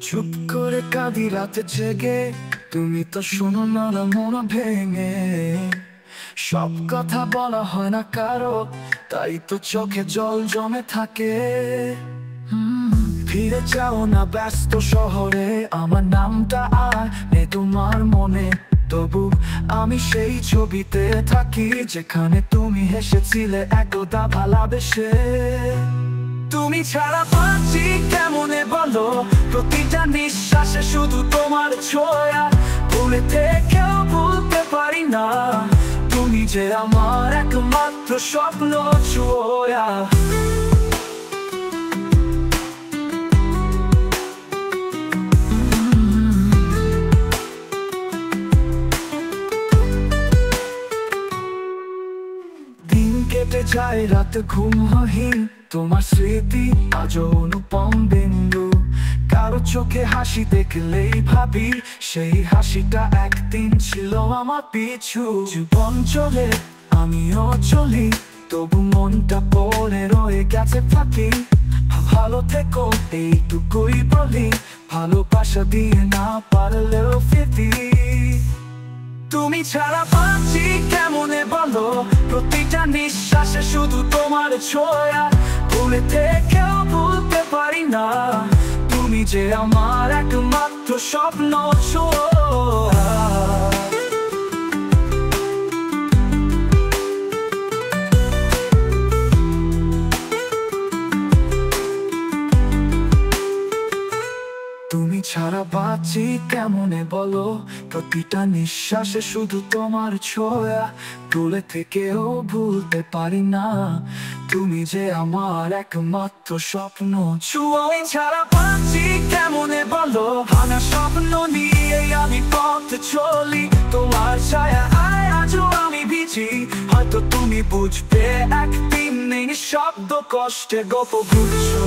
চুপ করে কাঁদি রাতে জেগে, তুমি তো শোনো না না মন ভেঙে। সব কথা বলা হয় না কারো, তাই তো চোখে জল জমে থাকে। ফিরে যাও না ব্যস্ত শহরে, আমার নামটা আর নেই তোমার মনে। তবু আমি সেই ছবিতে থাকি, যেখানে তুমি হেসেছিলে একদা ভালোবেসে। তুমি ছাড়া বাঁচি কেমনে বলো, প্রতিটা নিঃশ্বাসে শুধু তোমার ছোঁয়া। ভুলে থেকেও ভুলতে পারি না, তুমি যে আমার একমাত্র স্বপ্ন ছোঁয়া। দিন কেটে যায় রাত ঘুমহীন, তোমার স্মৃতি আজও অনুপম বিন্দু। কারো চোখে হাসি দেখলেই ভাবি, সেই হাসিটা একদিন ছিল আমার পিছু। জীবন চলে আমিও চলি, তবু মনটা পড়ে রয়ে গেছে ফাঁকি। ভালো থেকো এইটুকুই বলি, ভালোবাসা দিয়ে না পারলেও ফিরতি। তুমি ছাড়া বাঁচি কেমনে বলো, প্রতিটা নিঃশ্বাসে শুধু তোমার ছোঁয়া। ভুলে থেকেও ভুলতে পারি না, তুমি যে আমার একমাত্র স্বপ্ন ছোঁয়া। তুমি ছাড়া বাঁচি কেমনে বলো, প্রতিটা নিঃশ্বাসে শুধু তোমার ছোঁয়া। ভুলে থেকেও ভুলতে পারি না, তুমি যে আমার একমাত্র স্বপ্ন ছোঁয়া। ছাড়া বাঁচি কেমনে বলো, ভাঙা স্বপ্ন নিয়ে আমি পথ চলি। তোমার ছায়া আজও আমি ভিজি, হয়তো তুমি বুঝবে একদিন। নেই শব্দ কষ্টে গল্প বুঝছো।